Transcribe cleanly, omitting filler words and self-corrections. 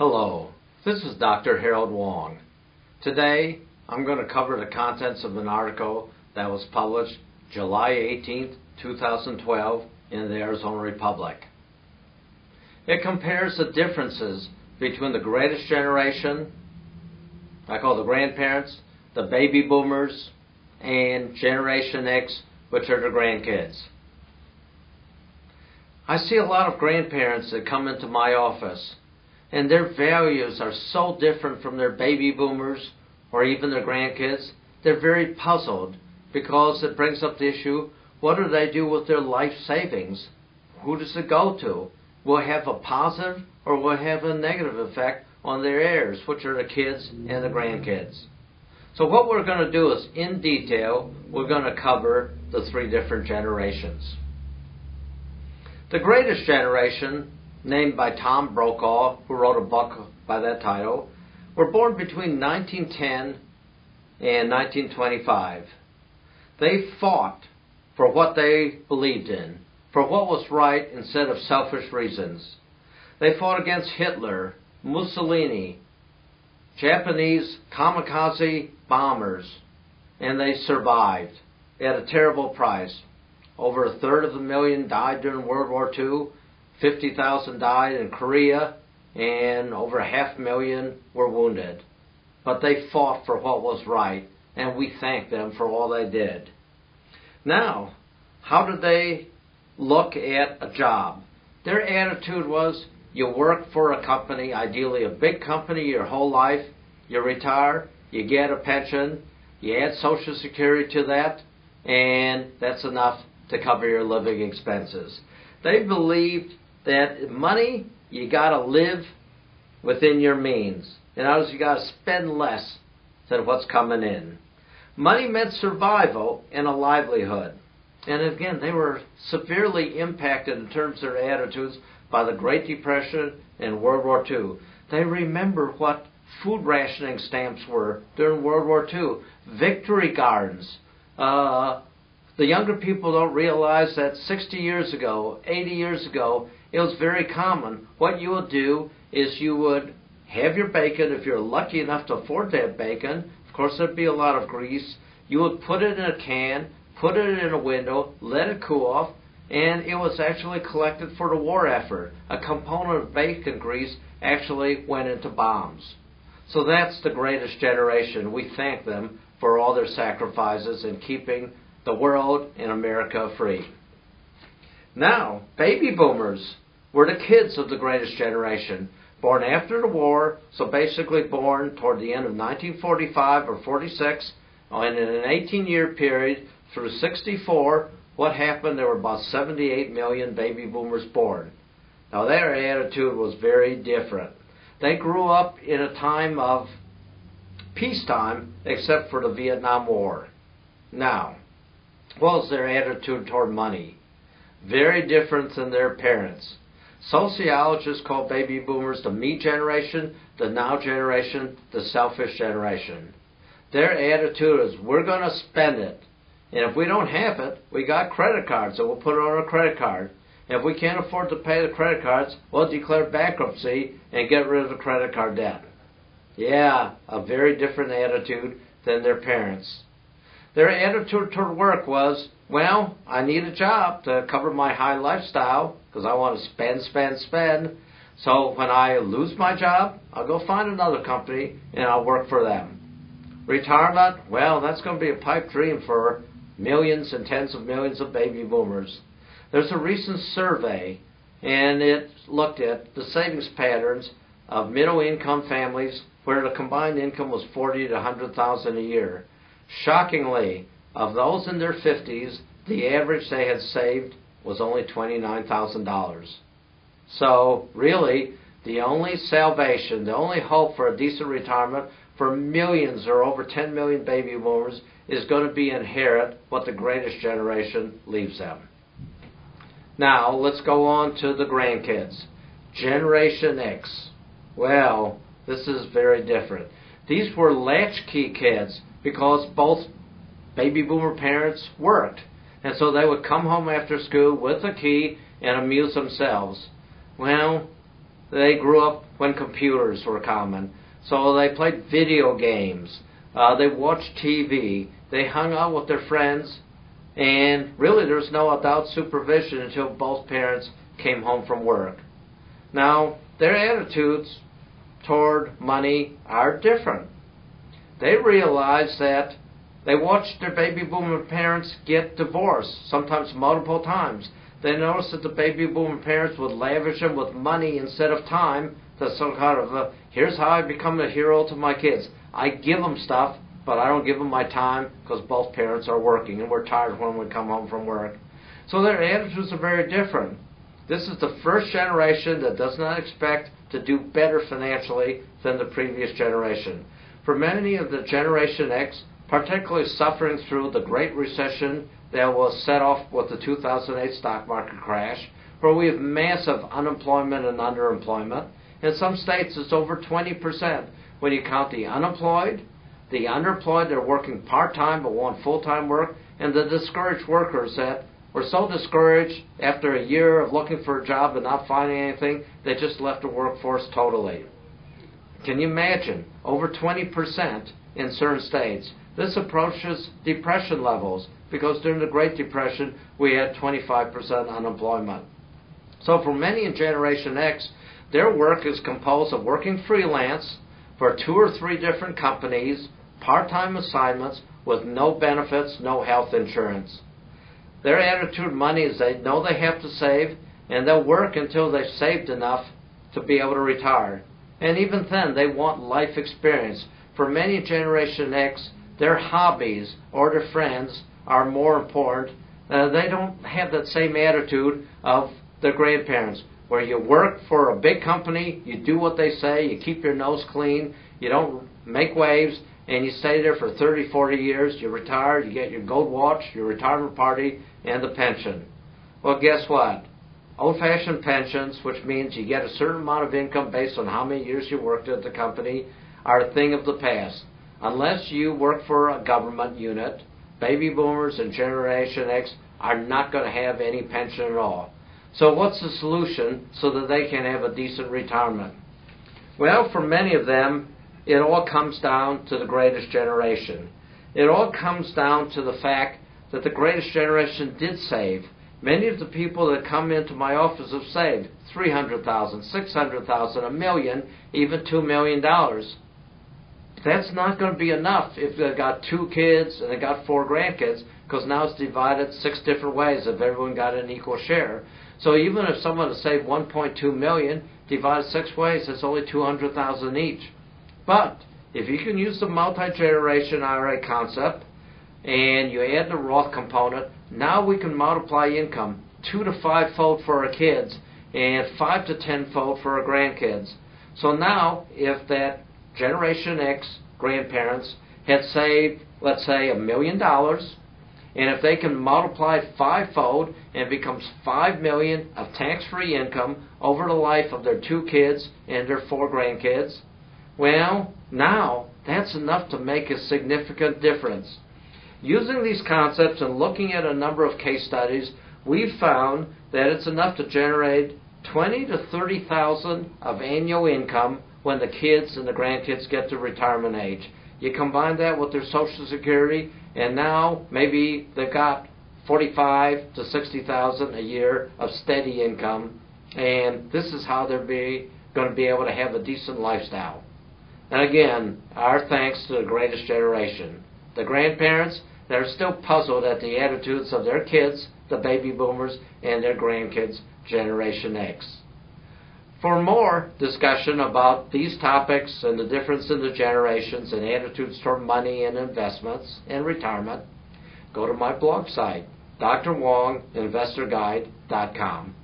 Hello, this is Dr. Harlod Wong. Today, I'm going to cover the contents of an article that was published July 18, 2012 in the Arizona Republic. It compares the differences between the greatest generation, I call the grandparents, the baby boomers, and Generation X, which are the grandkids. I see a lot of grandparents that come into my office, and their values are so different from their baby boomers or even their grandkids. They're very puzzled because it brings up the issue, what do they do with their life savings? Who does it go to? Will it have a positive or will it have a negative effect on their heirs, which are the kids and the grandkids? So what we're going to do is, in detail, we're going to cover the three different generations. The greatest generation, named by Tom Brokaw, who wrote a book by that title, were born between 1910 and 1925. They fought for what they believed in, for what was right instead of selfish reasons. They fought against Hitler, Mussolini, Japanese kamikaze bombers, and they survived at a terrible price. Over 1/3 died during World War II, 50,000 died in Korea, and over 500,000 were wounded. But they fought for what was right, and we thank them for all they did. Now, how did they look at a job? Their attitude was, you work for a company, ideally a big company, your whole life, you retire, you get a pension, you add Social Security to that, and that's enough to cover your living expenses. They believed that money, you got to live within your means. In other words, you got to spend less than what's coming in. Money meant survival and a livelihood. And again, they were severely impacted in terms of their attitudes by the Great Depression and World War II. They remember what food rationing stamps were during World War II, victory gardens. The younger people don't realize that 60 years ago, 80 years ago, it was very common. What you would do is you would have your bacon, if you're lucky enough to afford to have bacon. Of course, there'd be a lot of grease. You would put it in a can, put it in a window, let it cool off, and it was actually collected for the war effort. A component of bacon grease actually went into bombs. So that's the greatest generation. We thank them for all their sacrifices in keeping the world and America free. Now, baby boomers were the kids of the greatest generation, born after the war, so basically born toward the end of 1945 or 46, and in an 18-year period through 64, what happened? There were about 78 million baby boomers born. Now, their attitude was very different. They grew up in a time of peacetime, except for the Vietnam War. Now, what was their attitude toward money? Very different than their parents. Sociologists call baby boomers the me generation, the now generation, the selfish generation. Their attitude is, we're going to spend it. And if we don't have it, we got credit cards, so we'll put it on our credit card. And if we can't afford to pay the credit cards, we'll declare bankruptcy and get rid of the credit card debt. Yeah, a very different attitude than their parents. Their attitude toward work was, well, I need a job to cover my high lifestyle because I want to spend. So when I lose my job, I'll go find another company and I'll work for them. Retirement, well, that's going to be a pipe dream for millions and tens of millions of baby boomers. There's a recent survey, and it looked at the savings patterns of middle-income families where the combined income was $40,000 to $100,000 a year. Shockingly, of those in their 50s, the average they had saved was only $29,000. So, really, the only salvation, the only hope for a decent retirement for millions or over 10 million baby boomers is going to be inherit what the greatest generation leaves them. Now, let's go on to the grandkids. Generation X. Well, this is very different. These were latchkey kids because both baby boomer parents worked. And so they would come home after school with a key and amuse themselves. Well, they grew up when computers were common. So they played video games, they watched TV, they hung out with their friends, and really there's no adult supervision until both parents came home from work. Now, their attitudes toward money are different. They realize that they watched their baby boomer parents get divorced, sometimes multiple times. They noticed that the baby boomer parents would lavish them with money instead of time. That's some kind of here's how I become a hero to my kids. I give them stuff, but I don't give them my time because both parents are working and we're tired when we come home from work. So their attitudes are very different. This is the first generation that does not expect to do better financially than the previous generation. For many of the Generation X, particularly suffering through the Great Recession that was set off with the 2008 stock market crash, where we have massive unemployment and underemployment. In some states, it's over 20% when you count the unemployed, the underemployed that are working part-time but want full-time work, and the discouraged workers that were so discouraged after a year of looking for a job and not finding anything, they just left the workforce totally. Can you imagine? Over 20% in certain states. This approaches depression levels because during the Great Depression we had 25% unemployment. So for many in Generation X, their work is composed of working freelance for 2 or 3 different companies, part-time assignments with no benefits, no health insurance. Their attitude of money is they know they have to save, and they'll work until they've saved enough to be able to retire. And even then, they want life experience. For many in Generation X, their hobbies or their friends are more important. They don't have that same attitude of their grandparents, where you work for a big company, you do what they say, you keep your nose clean, you don't make waves, and you stay there for 30, 40 years, you retire, you get your gold watch, your retirement party, and the pension. Well, guess what? Old-fashioned pensions, which means you get a certain amount of income based on how many years you worked at the company, are a thing of the past. Unless you work for a government unit, baby boomers and Generation X are not going to have any pension at all. So what's the solution so that they can have a decent retirement? Well, for many of them, it all comes down to the greatest generation. It all comes down to the fact that the greatest generation did save. Many of the people that come into my office have saved $300,000, $600,000, $1 million, even $2 million. That's not going to be enough if they've got 2 kids and they've got 4 grandkids, because now it's divided 6 different ways if everyone got an equal share. So even if someone has saved $1.2 million, divided 6 ways, it's only $200,000 each. But if you can use the multi-generation IRA concept and you add the Roth component, now we can multiply income 2 to 5-fold for our kids and 5 to 10-fold for our grandkids. So now if that Generation X grandparents had saved, let's say, $1 million, and if they can multiply 5-fold and it becomes $5 million of tax-free income over the life of their 2 kids and their 4 grandkids, well, now that's enough to make a significant difference. Using these concepts and looking at a number of case studies, we've found that it's enough to generate $20,000 to $30,000 of annual income when the kids and the grandkids get to retirement age. You combine that with their Social Security, and now maybe they've got $45,000 to $60,000 a year of steady income, and this is how they're going to be able to have a decent lifestyle. And again, our thanks to the greatest generation. The grandparents that are still puzzled at the attitudes of their kids, the baby boomers, and their grandkids, Generation X. For more discussion about these topics and the difference in the generations and attitudes toward money and investments and retirement, go to my blog site, drwonginvestorguide.com.